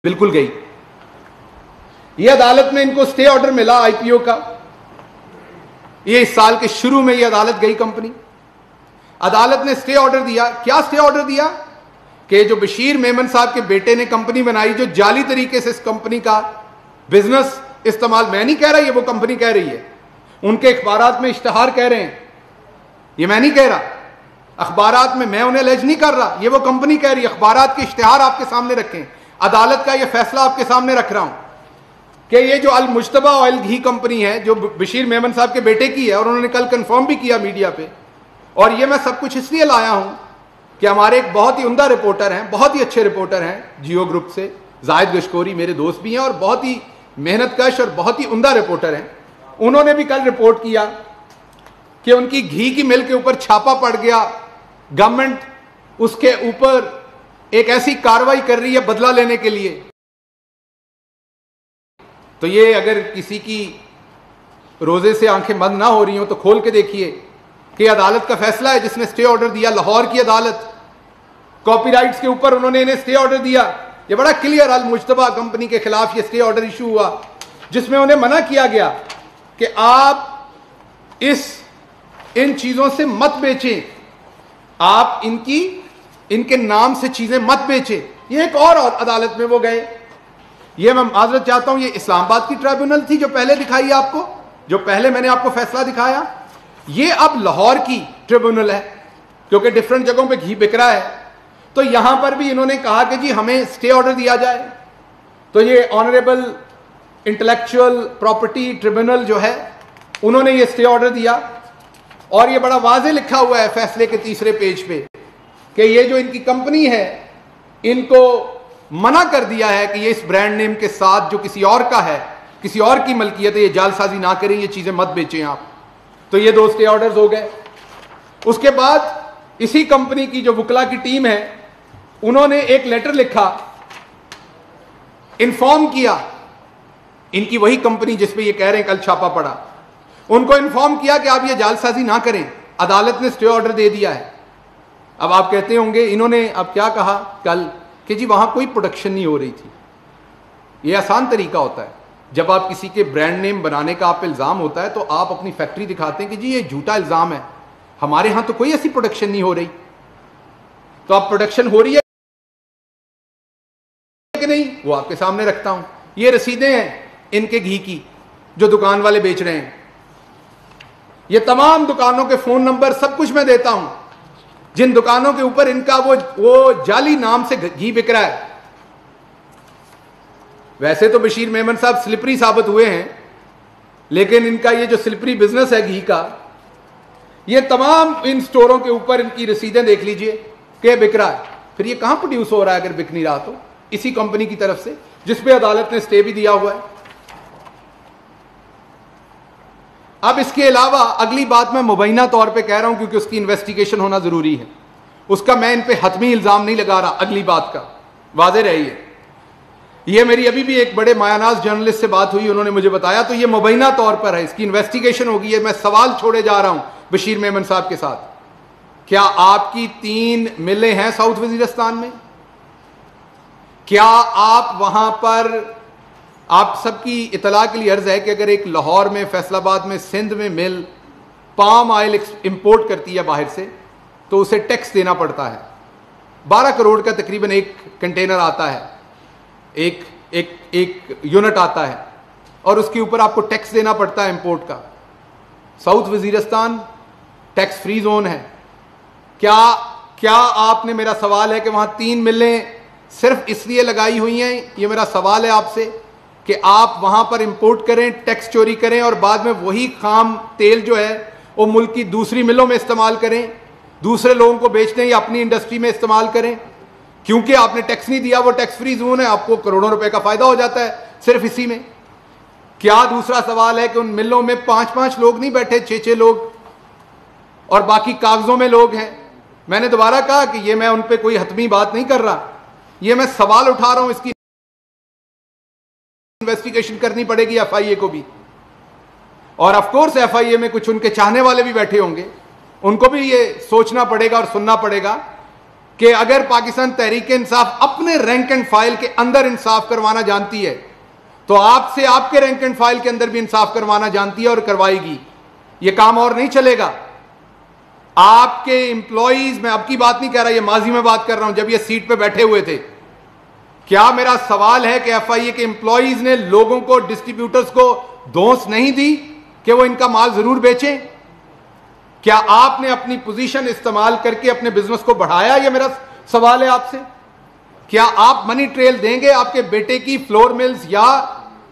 बिल्कुल गई। ये अदालत में इनको स्टे ऑर्डर मिला आईपीओ का, ये इस साल के शुरू में ये अदालत गई कंपनी, अदालत ने स्टे ऑर्डर दिया। क्या स्टे ऑर्डर दिया कि जो बशीर मेमन साहब के बेटे ने कंपनी बनाई, जो जाली तरीके से इस कंपनी का बिजनेस इस्तेमाल, मैं नहीं कह रहा, ये वो कंपनी कह रही है, उनके अखबारात में इश्तिहार कह रहे हैं, ये मैं नहीं कह रहा, अखबारात में, मैं उन्हें अलर्ज नहीं कर रहा, ये वो कंपनी कह रही है। अखबारात के इश्तिहार आपके सामने रखें, अदालत का ये फैसला आपके सामने रख रहा हूं कि ये जो अल मुश्तबा ऑयल घी कंपनी है जो बशीर मेमन साहब के बेटे की है, और उन्होंने कल कंफर्म भी किया मीडिया पे, और ये मैं सब कुछ इसलिए लाया हूं कि हमारे एक बहुत ही उम्दा रिपोर्टर हैं, बहुत ही अच्छे रिपोर्टर हैं जियो ग्रुप से, जाहिद गशकोरी मेरे दोस्त भी हैं और बहुत ही मेहनतकश और बहुत ही उम्दा रिपोर्टर हैं। उन्होंने भी कल रिपोर्ट किया कि उनकी घी की मिल के ऊपर छापा पड़ गया, गवर्नमेंट उसके ऊपर एक ऐसी कार्रवाई कर रही है बदला लेने के लिए। तो ये अगर किसी की रोजे से आंखें बंद ना हो रही हो तो खोल के देखिए कि अदालत का फैसला है जिसने स्टे ऑर्डर दिया, लाहौर की अदालत, कॉपीराइट्स के ऊपर उन्होंने इन्हें स्टे ऑर्डर दिया। ये बड़ा क्लियर अल मुश्तबा कंपनी के खिलाफ ये स्टे ऑर्डर इशू हुआ, जिसमें उन्हें मना किया गया कि आप इन चीजों से मत बेचें, आप इनके नाम से चीजें मत बेचें। ये एक और अदालत में वो गए, ये मैं माजरत चाहता हूं, ये इस्लामाबाद की ट्राइब्यूनल थी जो पहले दिखाई आपको, जो पहले मैंने आपको फैसला दिखाया, ये अब लाहौर की ट्रिब्यूनल है, क्योंकि डिफरेंट जगहों पे घी बिक रहा है। तो यहां पर भी इन्होंने कहा कि जी हमें स्टे ऑर्डर दिया जाए। तो ये ऑनरेबल इंटेलेक्चुअल प्रॉपर्टी ट्रिब्यूनल जो है, उन्होंने ये स्टे ऑर्डर दिया, और ये बड़ा वाज़ेह लिखा हुआ है फैसले के तीसरे पेज पे कि ये जो इनकी कंपनी है, इनको मना कर दिया है कि ये इस ब्रांड नेम के साथ जो किसी और का है, किसी और की मलकियत है, ये जालसाजी ना करें, ये चीजें मत बेचें आप। तो ये 2 स्टे ऑर्डर्स हो गए। उसके बाद इसी कंपनी की जो वकला की टीम है, उन्होंने एक लेटर लिखा, इन्फॉर्म किया, इनकी वही कंपनी जिसपे ये कह रहे हैं कल छापा पड़ा, उनको इन्फॉर्म किया कि आप ये जालसाजी ना करें, अदालत ने स्टे ऑर्डर दे दिया है। अब आप कहते होंगे इन्होंने अब क्या कहा कल कि जी वहां कोई प्रोडक्शन नहीं हो रही थी। ये आसान तरीका होता है, जब आप किसी के ब्रांड नेम बनाने का आप इल्जाम होता है तो आप अपनी फैक्ट्री दिखाते हैं कि जी ये झूठा इल्जाम है, हमारे यहां तो कोई ऐसी प्रोडक्शन नहीं हो रही। तो अब प्रोडक्शन हो रही है कि नहीं, वो आपके सामने रखता हूं। ये रसीदें हैं इनके घी की जो दुकान वाले बेच रहे हैं, ये तमाम दुकानों के फोन नंबर सब कुछ मैं देता हूं, जिन दुकानों के ऊपर इनका वो जाली नाम से घी बिक रहा है। वैसे तो बशीर मेमन साहब स्लिपरी साबित हुए हैं, लेकिन इनका ये जो स्लिपरी बिजनेस है घी का, ये तमाम इन स्टोरों के ऊपर इनकी रसीदें देख लीजिए कि बिक रहा है। फिर ये कहां प्रोड्यूस हो रहा है अगर बिक नहीं रहा तो? इसी कंपनी की तरफ से, जिसपे अदालत ने स्टे भी दिया हुआ है। अब इसके अलावा अगली बात मैं मुबैना तौर पे कह रहा हूं क्योंकि उसकी इन्वेस्टिगेशन होना जरूरी है, उसका मैं इन पे हतमी इल्जाम नहीं लगा रहा। अगली बात का वाज़ेह रहिए, ये मेरी अभी भी एक बड़े मायानाज जर्नलिस्ट से बात हुई, उन्होंने मुझे बताया, तो ये मुबैना तौर पर है, इसकी इन्वेस्टिगेशन होगी। है मैं सवाल छोड़े जा रहा हूं बशीर मेमन साहब के साथ, क्या आपकी 3 मिलें हैं साउथ वजीरिस्तान में? क्या आप वहां पर, आप सबकी इतला के लिए अर्ज है कि अगर एक लाहौर में, फैसलाबाद में, सिंध में मिल पाम ऑयल इंपोर्ट करती है बाहर से, तो उसे टैक्स देना पड़ता है। 12 करोड़ का तकरीबन एक कंटेनर आता है, एक यूनिट आता है, और उसके ऊपर आपको टैक्स देना पड़ता है इंपोर्ट का। South Waziristan tax free zone है। क्या आपने, मेरा सवाल है कि वहां 3 मिलें सिर्फ इसलिए लगाई हुई हैं, ये मेरा सवाल है आपसे, कि आप वहां पर इंपोर्ट करें, टैक्स चोरी करें और बाद में वही खाम तेल जो है वो मुल्क की दूसरी मिलों में इस्तेमाल करें, दूसरे लोगों को बेचने या अपनी इंडस्ट्री में इस्तेमाल करें? क्योंकि आपने टैक्स नहीं दिया, वो टैक्स फ्री जोन है, आपको करोड़ों रुपए का फायदा हो जाता है सिर्फ इसी में। क्या दूसरा सवाल है कि उन मिलों में 5-5 लोग नहीं बैठे, 6-6 लोग, और बाकी कागजों में लोग हैं। मैंने दोबारा कहा कि ये मैं उन पे कोई हतमी बात नहीं कर रहा, ये मैं सवाल उठा रहा हूं, इसकी इन्वेस्टिगेशन करनी पड़ेगी एफआईए को भी, और ऑफ कोर्स एफआईए में कुछ उनके चाहने वाले भी बैठे होंगे, उनको भी ये सोचना पड़ेगा और सुनना पड़ेगा कि अगर पाकिस्तान तहरीक इंसाफ अपने रैंक एंड फाइल के अंदर इंसाफ करवाना जानती है तो आपसे आपके रैंक एंड फाइल के अंदर भी इंसाफ करवाना जानती है और करवाएगी। यह काम और नहीं चलेगा। आपके एम्प्लॉइज, मैं अब की बात नहीं कह रहा, ये माजी में बात कर रहा हूं, जब ये सीट पे बैठे हुए थे, क्या मेरा सवाल है कि एफआईए के एम्प्लॉइज ने लोगों को, डिस्ट्रीब्यूटर्स को दोष नहीं दी कि वो इनका माल जरूर बेचें? क्या आपने अपनी पोजीशन इस्तेमाल करके अपने बिजनेस को बढ़ाया? ये मेरा सवाल है आपसे। क्या आप मनी ट्रेल देंगे आपके बेटे की फ्लोर मिल्स, या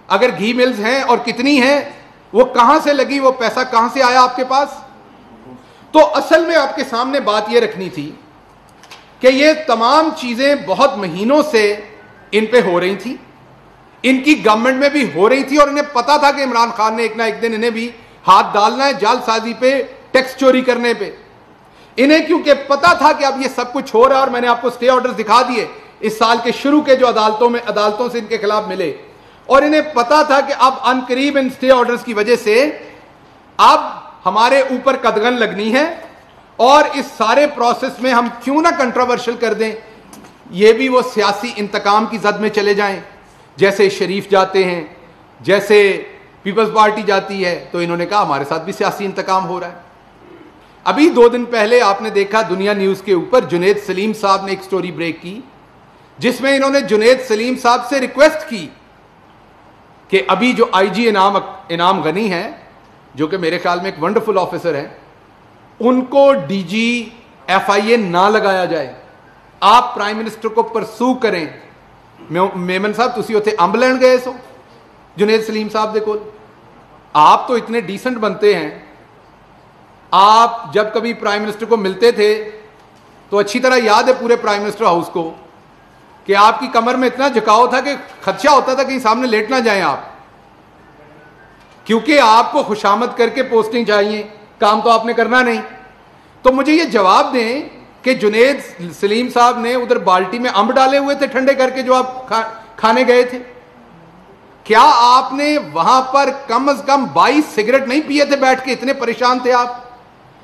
अगर घी मिल्स हैं और कितनी हैं, वो कहां से लगी, वो पैसा कहां से आया आपके पास? तो असल में आपके सामने बात यह रखनी थी कि ये तमाम चीजें बहुत महीनों से इन पे हो रही थी, इनकी गवर्नमेंट में भी हो रही थी, और इन्हें पता था कि इमरान खान ने एक ना एक दिन इन्हें भी हाथ डालना है जालसाजी पे, टैक्स चोरी करने पे। इन्हें क्योंकि पता था कि अब ये सब कुछ हो रहा है, और मैंने आपको स्टे ऑर्डर्स दिखा दिए इस साल के शुरू के जो अदालतों से इनके खिलाफ मिले, और इन्हें पता था कि अब अनकरीब इन स्टे ऑर्डर्स की वजह से अब हमारे ऊपर कदगन लगनी है, और इस सारे प्रोसेस में हम क्यों ना कंट्रोवर्शियल कर दें, ये भी वो सियासी इंतकाम की जद में चले जाएं। जैसे शरीफ जाते हैं, जैसे पीपल्स पार्टी जाती है, तो इन्होंने कहा हमारे साथ भी सियासी इंतकाम हो रहा है। अभी 2 दिन पहले आपने देखा दुनिया न्यूज के ऊपर जुनैद सलीम साहब ने एक स्टोरी ब्रेक की, जिसमें इन्होंने जुनैद सलीम साहब से रिक्वेस्ट की कि अभी जो आईजी इनाम गनी है, जो कि मेरे ख्याल में एक वंडरफुल ऑफिसर है, उनको डीजी एफआईए ना लगाया जाए, आप प्राइम मिनिस्टर को परसू करें। मेमन साहब तुसी उत्थे अंब लैन गए सो जुनैद सलीम साहब दे कोल, आप तो इतने डिसेंट बनते हैं, आप जब कभी प्राइम मिनिस्टर को मिलते थे तो अच्छी तरह याद है पूरे प्राइम मिनिस्टर हाउस को कि आपकी कमर में इतना झुकाव था कि खदशा होता था कहीं सामने लेट ना जाएं आप, क्योंकि आपको खुशामद करके पोस्टिंग चाहिए, काम तो आपने करना नहीं। तो मुझे ये जवाब दें कि जुनैद सलीम साहब ने उधर बाल्टी में अंब डाले हुए थे ठंडे करके जो आप खाने गए थे, क्या आपने वहां पर कम से कम 22 सिगरेट नहीं पिए थे बैठ के? इतने परेशान थे आप?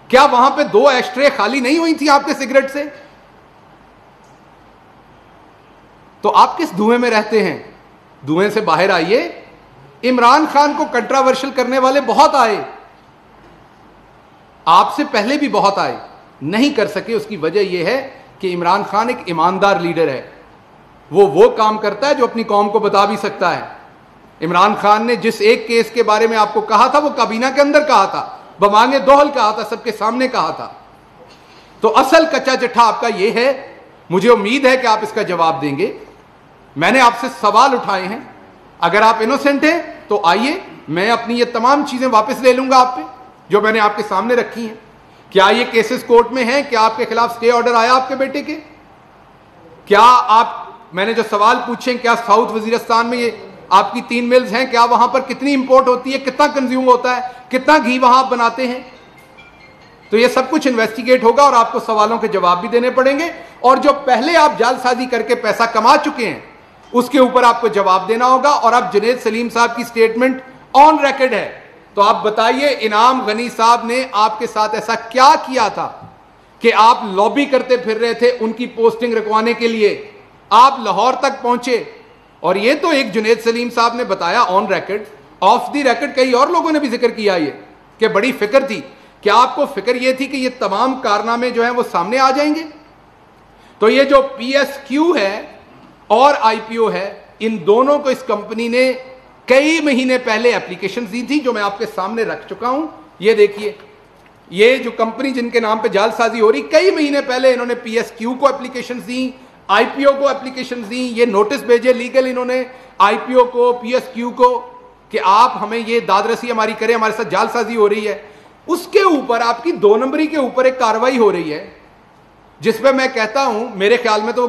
क्या वहां पे 2 एस्ट्रे खाली नहीं हुई थी आपके सिगरेट से? तो आप किस धुएं में रहते हैं? धुएं से बाहर आइए। इमरान खान को कंट्रोवर्शियल करने वाले बहुत आए, आपसे पहले भी बहुत आए, नहीं कर सके। उसकी वजह यह है कि इमरान खान एक ईमानदार लीडर है, वो काम करता है जो अपनी कौम को बता भी सकता है। इमरान खान ने जिस एक केस के बारे में आपको कहा था, वो काबीना के अंदर कहा था, बमांगे दोहल कहा था, सबके सामने कहा था। तो असल कच्चा चिट्ठा आपका यह है। मुझे उम्मीद है कि आप इसका जवाब देंगे। मैंने आपसे सवाल उठाए हैं, अगर आप इनोसेंट हैं तो आइए, मैं अपनी ये तमाम चीजें वापस ले लूंगा आप पे जो मैंने आपके सामने रखी हैं। क्या ये केसेस कोर्ट में हैं? क्या आपके खिलाफ स्टे ऑर्डर आया आपके बेटे के? क्या मैंने जो सवाल पूछे, क्या साउथ वजीरिस्तान में ये आपकी 3 मिल्स हैं, क्या वहां पर कितनी इंपोर्ट होती है, कितना कंज्यूम होता है, कितना घी वहां आप बनाते हैं? तो ये सब कुछ इन्वेस्टिगेट होगा और आपको सवालों के जवाब भी देने पड़ेंगे, और जो पहले आप जालसाजी करके पैसा कमा चुके हैं उसके ऊपर आपको जवाब देना होगा। और अब जुनैद सलीम साहब की स्टेटमेंट ऑन रिकॉर्ड है, तो आप बताइए इनाम गनी साहब ने आपके साथ ऐसा क्या किया था कि आप लॉबी करते फिर रहे थे उनकी पोस्टिंग रखवाने के लिए, आप लाहौर तक पहुंचे। और ये तो एक जुनैद सलीम साहब ने बताया on record, of the record कई और लोगों ने भी जिक्र किया ये कि बड़ी फिक्र थी। क्या आपको फिक्र ये थी कि ये तमाम कारनामे जो हैं वो सामने आ जाएंगे? तो ये जो PSQ है और IPO है, इन दोनों को इस कंपनी ने कई महीने पहले एप्लीकेशन दी थी, जो मैं आपके सामने रख चुका हूं। ये देखिए, ये जो कंपनी जिनके नाम पे जालसाजी हो रही, कई महीने पहले इन्होंने PSQ को एप्लीकेशन दी, IPO को एप्लीकेशन दी, ये नोटिस भेजे लीगल इन्होंने IPO को, PSQ को, कि आप हमें ये दादरसी हमारी करें, हमारे साथ जालसाजी हो रही है। उसके ऊपर आपकी 2 नंबरी के ऊपर एक कार्रवाई हो रही है, जिसपे मैं कहता हूं मेरे ख्याल में तो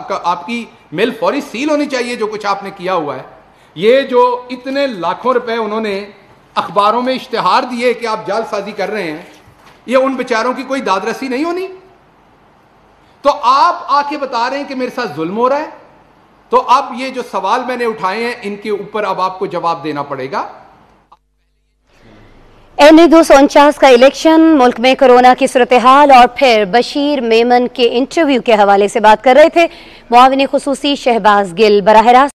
आपकी मिल फौरी सील होनी चाहिए, जो कुछ आपने किया हुआ है। ये जो इतने लाखों रुपए उन्होंने अखबारों में इश्तिहार दिए कि आप जालसाजी कर रहे हैं, ये उन बेचारों की कोई दादरसी नहीं होनी? तो आप आके बता रहे हैं कि मेरे साथ जुल्म हो रहा है। तो अब ये जो सवाल मैंने उठाए हैं, इनके ऊपर अब आपको जवाब देना पड़ेगा। NA 249 का इलेक्शन, मुल्क में कोरोना की सूरत हाल और फिर बशीर मेमन के इंटरव्यू के हवाले से बात कर रहे थे मुआविन खुसूसी शहबाज गिल। बराह रास्त